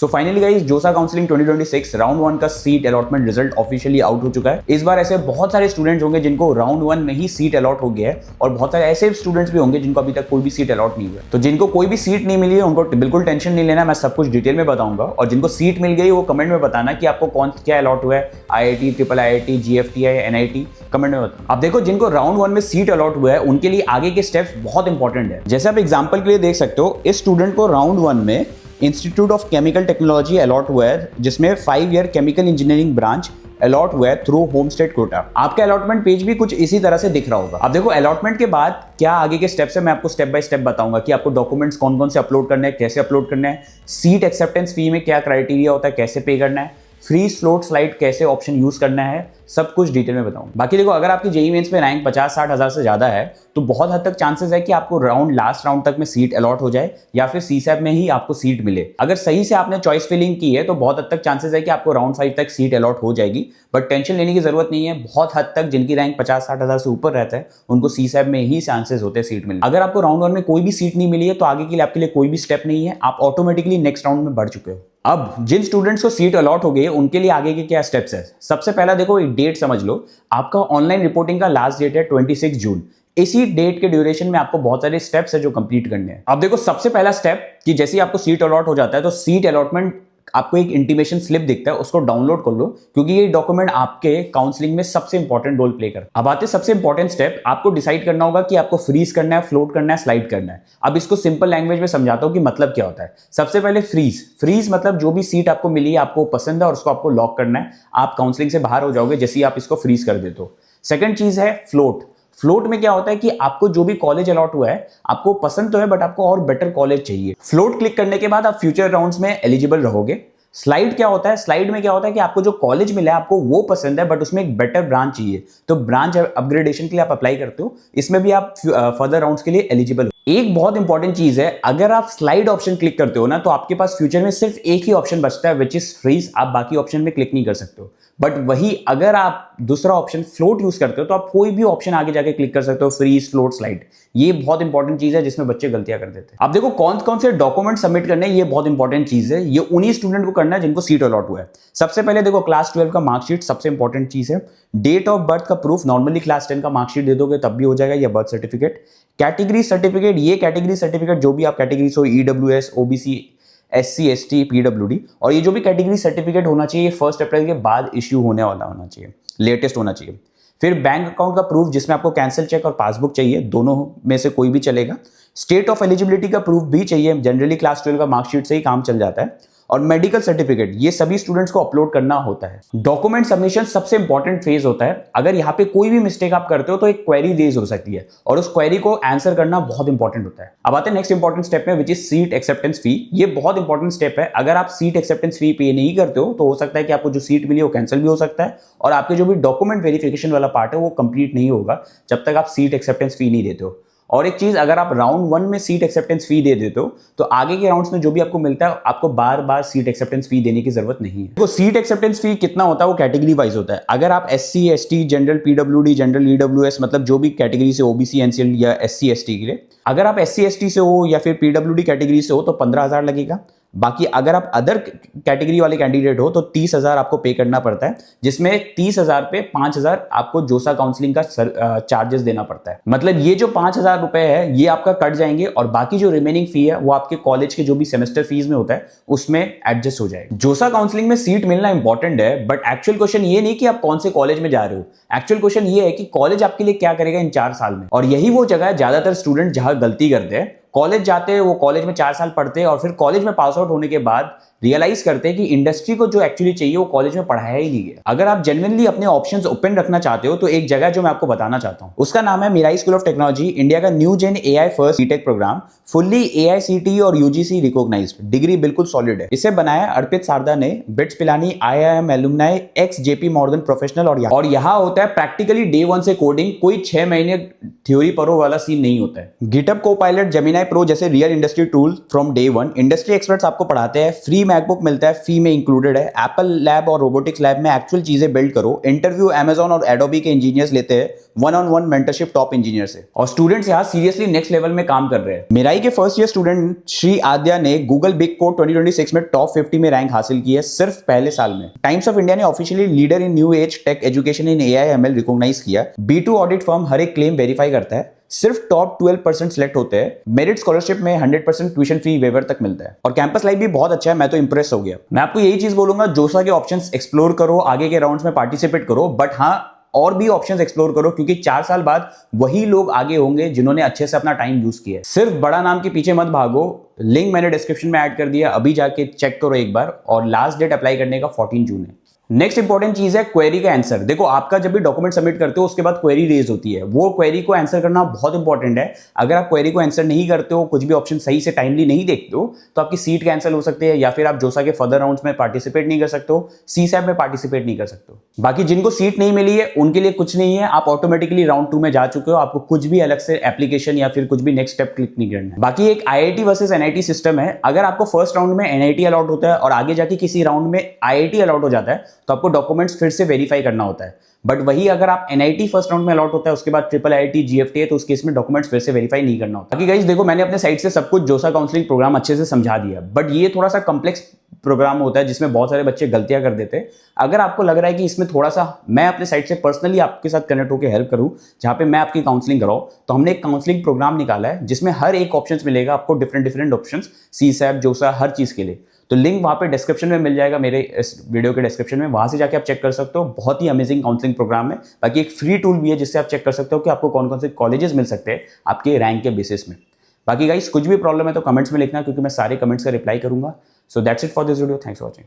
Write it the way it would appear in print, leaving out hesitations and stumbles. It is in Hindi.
सो फाइनली गाइस, जोसा काउंसलिंग 2026 राउंड 1 का seat allotment result officially out हो चुका है। इस बार ऐसे बहुत सारे स्टूडेंट्स होंगे जिनको राउंड 1 में ही सीट अलॉट हो गया है और बहुत सारे ऐसे स्टूडेंट्स भी होंगे जिनको अभी तक कोई भी सीट अलॉट नहीं हुआ है। तो जिनको कोई भी सीट नहीं मिली है उनको बिल्कुल टेंशन नहीं लेना, मैं सब कुछ डिटेल में बताऊंगा। और जिनको सीट मिल गई वो कमेंट में बताना कि आपको कौन क्या अलॉट हुआ है, IIT, IIIT, GFTI, NIT, comment में बताना। अब देखो, जिनको राउंड 1 में सीट अलॉट हुआ है उनके लिए आगे के स्टेप्स बहुत इंपॉर्टेंट है। जैसे आप एग्जांपल के लिए देख सकते हो, इस स्टूडेंट को राउंड 1 में Institute of Chemical Technology allot हुआ है, जिसमें 5 year chemical engineering branch allot हुआ है थ्रू होम स्टेट कोटा। आपका अलॉटमेंट पेज भी कुछ इसी तरह से दिख रहा होगा। अब देखो, अलॉटमेंट के बाद क्या आगे के स्टेप्स है, मैं आपको स्टेप बाय स्टेप बताऊंगा कि आपको डॉक्यूमेंट्स कौन कौन से अपलोड करने हैं, कैसे अपलोड करना है, सीट एक्सेप्टेंस फी में क्या क्राइटेरिया होता है, कैसे पे करना है, फ्रीज फ्लोट स्लाइड कैसे ऑप्शन यूज करना है, सब कुछ डिटेल में बताऊंगा। बाकी देखो, अगर आपकी जेईई मेंस में रैंक 50-60 हजार से ज्यादा है तो बहुत हद तक चांसेस है कि आपको लास्ट राउंड तक में सीट अलॉट हो जाए या फिर CSAT में ही आपको सीट मिले। अगर सही से आपने चॉइस फिलिंग की है तो बहुत हद तक चांसेस है कि आपको राउंड 5 तक सीट अलॉट हो जाएगी। बट टेंशन लेने की जरूरत नहीं है, बहुत हद तक जिनकी रैंक 50-60 हजार से ऊपर रहता है उनको CSAT में ही चांसेस होते हैं सीट मिलने। अगर आपको राउंड 1 में कोई भी सीट नहीं मिली है तो आगे के लिए आपके लिए कोई भी स्टेप नहीं है, आप ऑटोमेटिकली नेक्स्ट राउंड में बढ़ चुके हो। अब जिन स्टूडेंट्स को सीट अलॉट हो गई है उनके लिए आगे के क्या स्टेप्स है। सबसे पहला देखो, एक डेट समझ लो, आपका ऑनलाइन रिपोर्टिंग का लास्ट डेट है 26 जून। इसी डेट के ड्यूरेशन में आपको बहुत सारे स्टेप्स है जो कंप्लीट करने हैं। अब देखो, सबसे पहला स्टेप कि जैसे ही आपको सीट अलॉट हो जाता है तो सीट अलॉटमेंट आपको एक इंटीमेशन स्लिप दिखता है, उसको डाउनलोड कर लो क्योंकि ये डॉक्यूमेंट आपके काउंसलिंग में सबसे इंपॉर्टेंट रोल प्ले करता है। अब आते सबसे इंपॉर्टेंट स्टेप, आपको डिसाइड करना होगा कि आपको फ्रीज करना है, फ्लोट करना है, स्लाइड करना है। अब इसको सिंपल लैंग्वेज में समझाता हूं कि मतलब क्या होता है। सबसे पहले फ्रीज मतलब जो भी सीट आपको मिली है, आपको पसंद है और उसको आपको लॉक करना है। आप काउंसलिंग से बाहर हो जाओगे जैसे ही आप इसको फ्रीज कर देते हो। सेकंड चीज है फ्लोट में क्या होता है कि आपको जो भी कॉलेज अलॉट हुआ है, आपको पसंद तो है बट आपको और बेटर कॉलेज चाहिए। फ्लोट क्लिक करने के बाद आप फ्यूचर राउंड्स में एलिजिबल रहोगे। स्लाइड क्या होता है, स्लाइड में क्या होता है कि आपको जो कॉलेज मिला है आपको वो पसंद है बट उसमें एक बेटर ब्रांच चाहिए, तो ब्रांच अपग्रेडेशन के लिए आप अप्लाई करते हो, इसमें भी आप फर्दर राउंड्स के लिए एलिजिबल हो। एक बहुत इंपॉर्टेंट चीज है, अगर आप स्लाइड ऑप्शन क्लिक करते हो ना तो आपके पास फ्यूचर में सिर्फ एक ही ऑप्शन बचता है विच इज फ्रीज। आप बाकी ऑप्शन में क्लिक नहीं कर सकते हो। बट वही अगर आप दूसरा ऑप्शन फ्लोट यूज करते हो तो आप कोई भी ऑप्शन आगे जाके क्लिक कर सकते हो, फ्रीज, फ्लोट, स्लाइड। ये बहुत इंपॉर्टेंट चीज है जिसमें बच्चे गलतियां कर देते हैं। अब देखो, कौन कौन से डॉक्यूमेंट सबमिट करने हैं, ये बहुत इंपॉर्टेंट चीज है। ये उन्हीं स्टूडेंट को करना है जिनको सीट अलॉट हुआ है। सबसे पहले देखो, क्लास 12 का मार्कशीट सबसे इंपॉर्टेंट चीज है। डेट ऑफ बर्थ का प्रूफ, नॉर्मली क्लास 10 का मार्कशीट दे दोगे तब भी हो जाएगा, या बर्थ सर्टिफिकेट। कैटेगरी सर्टिफिकेट, ये कैटेगरी सर्टिफिकेट जो भी आप कैटेगरी हो, EWS, OBC, SC, ST, PWD, और ये जो भी कैटेगरी सर्टिफिकेट होना चाहिए 1 अप्रैल के बाद इश्यू होने वाला होना चाहिए, लेटेस्ट होना चाहिए। फिर बैंक अकाउंट का प्रूफ जिसमें आपको कैंसिल चेक और पासबुक चाहिए, दोनों में से कोई भी चलेगा। स्टेट ऑफ एलिजिबिलिटी का प्रूफ भी चाहिए, जनरली क्लास 12 का मार्कशीट से ही काम चल जाता है। और मेडिकल सर्टिफिकेट, ये सभी स्टूडेंट्स को अपलोड करना होता है। डॉक्यूमेंट सबमिशन सबसे इंपॉर्टेंट फेज होता है। अगर यहाँ पे कोई भी मिस्टेक आप करते हो तो एक क्वेरी रेज हो सकती है और उस क्वेरी को आंसर करना बहुत इंपॉर्टेंट होता है। अब आते हैं नेक्स्ट इंपॉर्टेंट स्टेप में, विच इज सीट एक्सेप्टेंस फी। ये बहुत इंपॉर्टेंट स्टेप है। अगर आप सीट एक्सेप्टेंस फी पे नहीं करते हो तो हो सकता है कि आपको जो सीट मिली वो कैंसिल भी हो सकता है और आपके जो भी डॉक्यूमेंट वेरिफिकेशन वाला पार्ट है वो कंप्लीट नहीं होगा जब तक आप सीट एक्सेप्टेंस फी नहीं देते हो। और एक चीज, अगर आप राउंड 1 में सीट एक्सेप्टेंस फी दे देते हो तो आगे के राउंड्स में जो भी आपको मिलता है आपको बार बार सीट एक्सेप्टेंस फी देने की जरूरत नहीं है। तो सीट एक्सेप्टेंस फी कितना होता है वो कैटेगरी वाइज होता है। अगर आप SC, ST, general, PWD, general, EWS, मतलब जो भी कैटेगरी से, OBC, NCL या SC, ST के लिए, अगर आप SC, ST से हो या फिर PWD कैटेगरी से हो तो 15,000 लगेगा। बाकी अगर आप अदर कैटेगरी वाले कैंडिडेट हो तो 30,000 आपको पे करना पड़ता है, जिसमें 30,000 पे 5,000 आपको जोसा काउंसलिंग का चार्जेस देना पड़ता है। मतलब ये जो 5,000 रुपए है ये आपका कट जाएंगे और बाकी जो रिमेनिंग फी है वो आपके कॉलेज के जो भी सेमेस्टर फीस में होता है उसमें एडजस्ट हो जाएगा। जोसा काउंसलिंग में सीट मिलना इंपॉर्टेंट है, बट एक्चुअल क्वेश्चन ये नहीं कि आप कौन से कॉलेज में जा रहे हो। एक्चुअल क्वेश्चन ये है कि कॉलेज आपके लिए क्या करेगा इन 4 साल में। और यही वो जगह है ज्यादातर स्टूडेंट जहां गलती करते हैं। कॉलेज जाते हैं, वो कॉलेज में 4 साल पढ़ते हैं और फिर कॉलेज में पास आउट होने के बाद रियलाइज करते हैं कि इंडस्ट्री को जो एक्चुअली चाहिए वो कॉलेज में पढ़ाया ही नहीं गया। अगर आप जेन्युइनली अपने ऑप्शंस ओपन रखना चाहते हो तो एक जगह जो मैं आपको बताना चाहता हूं उसका नाम है Mirai school of technology, India का new gen AI first BTech programme, fully AICTE और UGC रिकॉग्नाइज्ड। डिग्री बिल्कुल सॉलिड है। इसे बनाया अर्पित सारदा ने, BITS Pilani IIM alumni, ex JP Morgan professional. और यहाँ होता है प्रैक्टिकली डे 1 से कोडिंग, कोई 6 महीने थ्योरी पढ़ो वाला सीन नहीं होता है। GitHub Copilot, Gemini Gemini Pro जैसे real industry tool from day one. Industry experts आपको पढ़ाते हैं, फ्री मैकबुक मिलता है, फी में इंक्लूडेड है। एप्पल लैब और रोबोटिक्स लैब में एक्चुअल चीजें बिल्ड करो। इंटरव्यू अमेजॉन और एडोबी के इंजीनियर्स लेते हैं, one on one mentorship top engineer से। और स्टूडेंट्स यहाँ सीरियसली नेक्स्ट लेवल में काम कर रहे हैं। मेराई के फर्स्ट ईयर स्टूडेंट श्री आद्या ने गूगल बिग कोड 2026 में टॉप 50 में रैंक हासिल की है सिर्फ पहले साल में। टाइम्स ऑफ इंडिया ने officially leader in new age tech education in AI/ML recognise किया। B2 ऑडिट फर्म हर एक क्लेम वेरीफाई करता है। सिर्फ टॉप 12% सिलेक्ट होते हैं। मेरिट स्कॉलरशिप में 100% ट्यूशन फी वेवर तक मिलता है। और कैंपस लाइफ भी बहुत अच्छा है, मैं तो इंप्रेस हो गया। मैं आपको यही चीज बोलूंगा, जोसा के ऑप्शंस एक्सप्लोर करो, आगे के राउंड्स में पार्टिसिपेट करो, बट हाँ और भी ऑप्शंस एक्सप्लोर करो, क्योंकि 4 साल बाद वही लोग आगे होंगे जिन्होंने अच्छे से अपना टाइम यूज किया है। सिर्फ बड़ा नाम के पीछे मत भागो। लिंक मैंने डिस्क्रिप्शन में ऐड कर दिया, अभी जाके चेक करो एक बार। और लास्ट डेट अप्लाई करने का 14 जून है। नेक्स्ट इंपॉर्टेंट चीज है क्वेरी का आंसर। देखो, आपका जब भी डॉक्यूमेंट सबमिट करते हो उसके बाद क्वेरी रेज होती है, वो क्वेरी को आंसर करना बहुत इंपॉर्टेंट है। अगर आप क्वेरी को आंसर नहीं करते हो, कुछ भी ऑप्शन सही से टाइमली नहीं देखते हो, तो आपकी सीट कैंसिल हो सकती है, या फिर आप जोसा के फर्दर राउंड्स में पार्टिसिपेट नहीं कर सकते हो, CSAT में पार्टिसिपेट नहीं कर सकते हो। बाकी जिनको सीट नहीं मिली है उनके लिए कुछ नहीं है, आप ऑटोमेटिकली राउंड 2 में जा चुके हो। आपको कुछ भी अलग से एप्लीकेशन या फिर कुछ भी नेक्स्ट स्टेप क्लिक नहीं करना है। बाकी एक IIT वर्सेस NIT सिस्टम है। अगर आपको फर्स्ट राउंड में NIT अलॉट होता है और आगे जाके किसी राउंड में IIT अलॉट हो जाता है, तो आपको डॉक्यूमेंट्स फिर से वेरीफाई करना होता है। बट वही अगर आप NIT फर्स्ट राउंड में अलॉट होता है, उसके बाद IIIT GFT है, तो उस केस में डॉक्यूमेंट्स फिर से वेरीफाई नहीं करना होता। बाकी गाइस देखो, मैंने अपने साइड से सब कुछ जोसा काउंसलिंग प्रोग्राम अच्छे से समझा दिया, बट ये थोड़ा सा कॉम्प्लेक्स प्रोग्राम होता है जिसमें बहुत सारे बच्चे गलतियां कर देते हैं। अगर आपको लग रहा है कि इसमें थोड़ा सा मैं अपने साइड से पर्सनली आपके साथ कनेक्ट होकर हेल्प करूं, जहां पे मैं आपकी काउंसलिंग कराऊं, तो हमने एक काउंसलिंग प्रोग्राम निकाला है जिसमें हर एक ऑप्शन मिलेगा आपको, डिफरेंट ऑप्शन, CSAT, जोसा, हर चीज के लिए। तो लिंक वहां पे डिस्क्रिप्शन में मिल जाएगा, मेरे इस वीडियो के डिस्क्रिप्शन में, वहां से जाके आप चेक कर सकते हो। बहुत ही अमेजिंग काउंसलिंग प्रोग्राम है। बाकी एक फ्री टूल भी है जिससे आप चेक कर सकते हो कि आपको कौन कौन से कॉलेजेस मिल सकते हैं आपके रैंक के बेसिस में। बाकी गाइस कुछ भी प्रॉब्लम है तो कमेंट्स में लिखना, क्योंकि मैं सारे कमेंट्स का रिप्लाई करूंगा। So that's it for this video, thanks for watching.